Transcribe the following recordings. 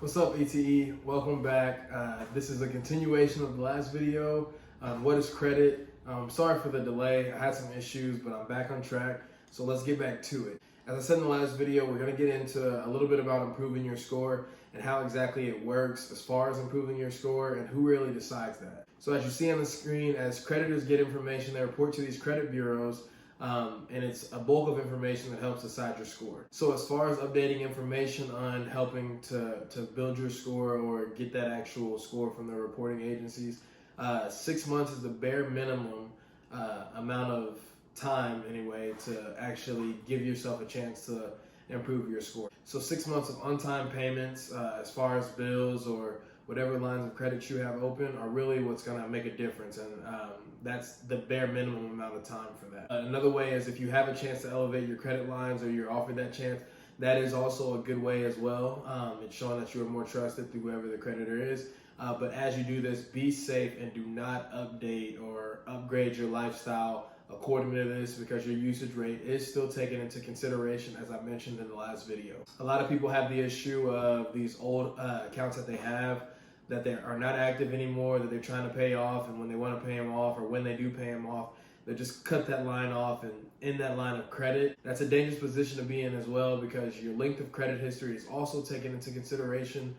What's up, ETE? Welcome back. This is a continuation of the last video. What is credit? Sorry for the delay. I had some issues, but I'm back on track. So let's get back to it. As I said in the last video, we're going to get into a little bit about improving your score and how exactly it works as far as improving your score and who really decides that. So as you see on the screen, as creditors get information, they report to these credit bureaus. And it's a bulk of information that helps decide your score. So as far as updating information on helping to build your score or get that actual score from the reporting agencies, 6 months is the bare minimum amount of time anyway to actually give yourself a chance to improve your score. So 6 months of on-time payments as far as bills or whatever lines of credit you have open are really what's going to make a difference, and that's the bare minimum amount of time for that. Another way is if you have a chance to elevate your credit lines or you're offered that chance, that is also a good way as well. It's showing that you are more trusted through whoever the creditor is. But as you do this, be safe and do not update or upgrade your lifestyle according to this, because your usage rate is still taken into consideration, as I mentioned in the last video. A lot of people have the issue of these old accounts that they have that they are not active anymore, that they're trying to pay off, and when they want to pay them off or when they do pay them off, they just cut that line off and in that line of credit. That's a dangerous position to be in as well, because your length of credit history is also taken into consideration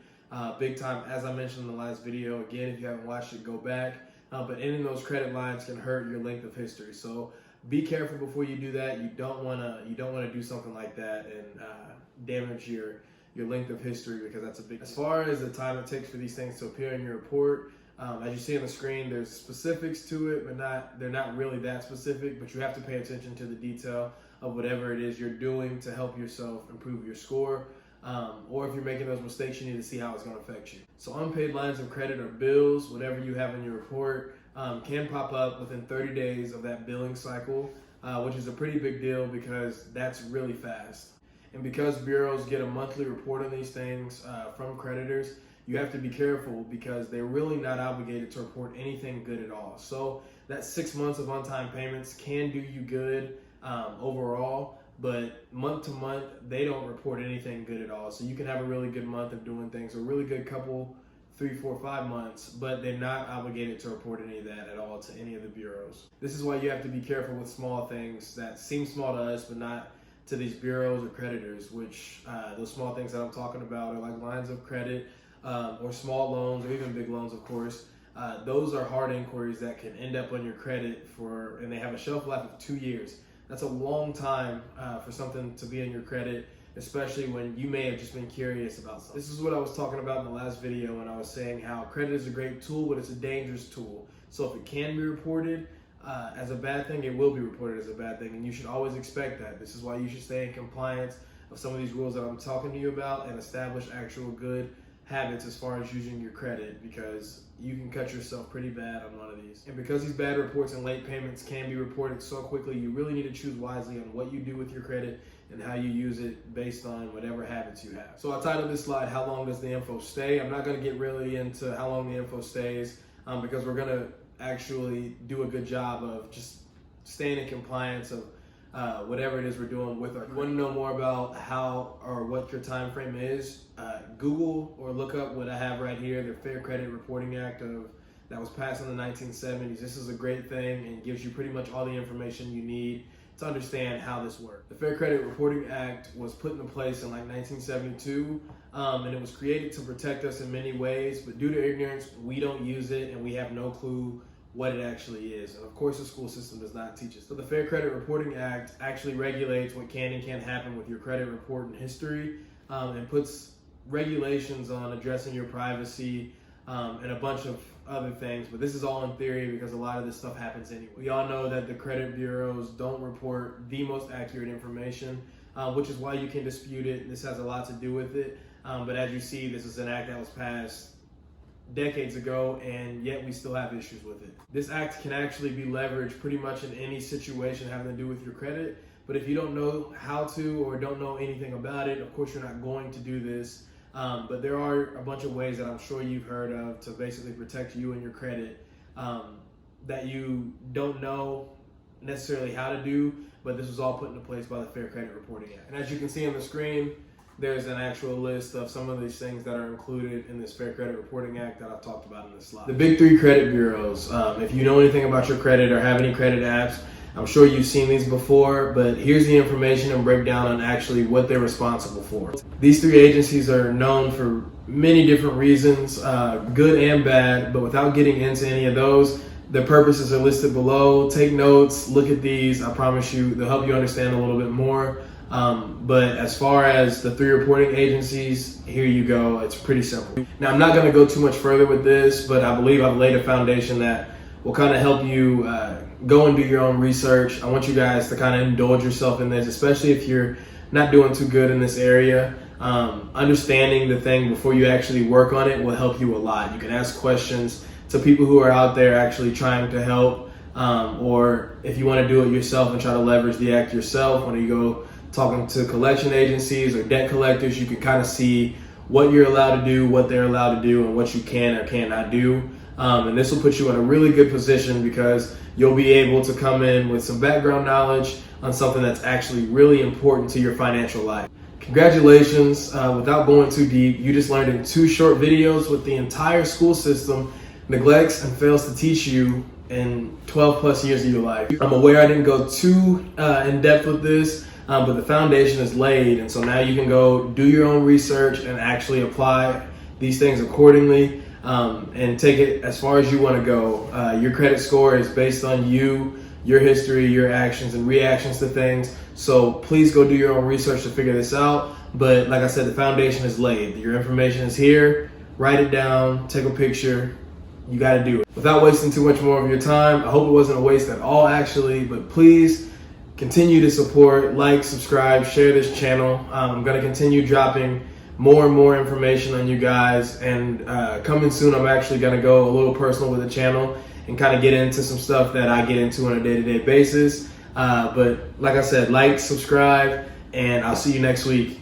big time, as I mentioned in the last video. Again, if you haven't watched it, go back. But ending those credit lines can hurt your length of history. So be careful before you do that. You don't want to do something like that and damage your length of history, because that's a big. As far as the time it takes for these things to appear in your report, as you see on the screen, there's specifics to it, but they're not really that specific. But you have to pay attention to the detail of whatever it is you're doing to help yourself improve your score. Or if you're making those mistakes, you need to see how it's going to affect you. So unpaid lines of credit or bills, whatever you have in your report, can pop up within 30 days of that billing cycle, which is a pretty big deal because that's really fast. And because bureaus get a monthly report on these things from creditors, you have to be careful because they're really not obligated to report anything good at all. So that 6 months of on-time payments can do you good overall, but month to month, they don't report anything good at all. So you can have a really good month of doing things, a really good couple, 3, 4, 5 months, but they're not obligated to report any of that at all to any of the bureaus. This is why you have to be careful with small things that seem small to us, but not to these bureaus or creditors, which those small things that I'm talking about are like lines of credit or small loans or even big loans, of course. Those are hard inquiries that can end up on your credit and they have a shelf life of 2 years. That's a long time for something to be in your credit, especially when you may have just been curious about something. This is what I was talking about in the last video when I was saying how credit is a great tool, but it's a dangerous tool. So if it can be reported as a bad thing, it will be reported as a bad thing, and you should always expect that. This is why you should stay in compliance of some of these rules that I'm talking to you about and establish actual good habits as far as using your credit, because you can cut yourself pretty bad on one of these. And because these bad reports and late payments can be reported so quickly, you really need to choose wisely on what you do with your credit and how you use it based on whatever habits you have. So I titled this slide, "How long does the info stay?" I'm not going to get really into how long the info stays because we're going to actually do a good job of just staying in compliance of whatever it is we're doing with our credit. If you want to know more about how or what your time frame is, Google or look up what I have right here, the Fair Credit Reporting Act that was passed in the 1970s. This is a great thing and gives you pretty much all the information you need to understand how this works. The Fair Credit Reporting Act was put into place in like 1972, and it was created to protect us in many ways, but due to ignorance, we don't use it and we have no clue what it actually is. And of course, the school system does not teach us. So the Fair Credit Reporting Act actually regulates what can and can't happen with your credit report and history, and puts regulations on addressing your privacy and a bunch of other things. But this is all in theory because a lot of this stuff happens anyway. We all know that the credit bureaus don't report the most accurate information, which is why you can dispute it. This has a lot to do with it. But as you see, this is an act that was passed decades ago, and yet we still have issues with it. This act can actually be leveraged pretty much in any situation having to do with your credit, but if you don't know how to or don't know anything about it, of course you're not going to do this. But there are a bunch of ways that I'm sure you've heard of to basically protect you and your credit that you don't know necessarily how to do, but this was all put into place by the Fair Credit Reporting Act. And as you can see on the screen, there's an actual list of some of these things that are included in this Fair Credit Reporting Act that I've talked about in this slide. The big three credit bureaus. If you know anything about your credit or have any credit apps, I'm sure you've seen these before, but here's the information and breakdown on actually what they're responsible for. These three agencies are known for many different reasons, good and bad, but without getting into any of those, their purposes are listed below. Take notes, look at these. I promise you, they'll help you understand a little bit more. But as far as the three reporting agencies, here you go. It's pretty simple. Now, I'm not going to go too much further with this, but I believe I've laid a foundation that will kind of help you go and do your own research. I want you guys to kind of indulge yourself in this, especially if you're not doing too good in this area. Understanding the thing before you actually work on it will help you a lot. You can ask questions to people who are out there actually trying to help, or if you want to do it yourself and try to leverage the act yourself, when you go talking to collection agencies or debt collectors, you can kind of see what you're allowed to do, what they're allowed to do, and what you can or cannot do. And this will put you in a really good position because you'll be able to come in with some background knowledge on something that's actually really important to your financial life. Congratulations. Without going too deep, you just learned in 2 short videos what the entire school system neglects and fails to teach you in 12 plus years of your life. I'm aware I didn't go too in depth with this, but the foundation is laid, and so now you can go do your own research and actually apply these things accordingly, and take it as far as you want to go. Your credit score is based on you, your history, your actions and reactions to things, so please go do your own research to figure this out. But like I said, the foundation is laid. Your information is here. Write it down, take a picture. You got to do it. Without wasting too much more of your time, I hope it wasn't a waste at all actually, but please continue to support, like, subscribe, share this channel. I'm going to continue dropping more and more information on you guys, and coming soon I'm actually going to go a little personal with the channel and kind of get into some stuff that I get into on a day-to-day basis. But like I said, like, subscribe, and I'll see you next week.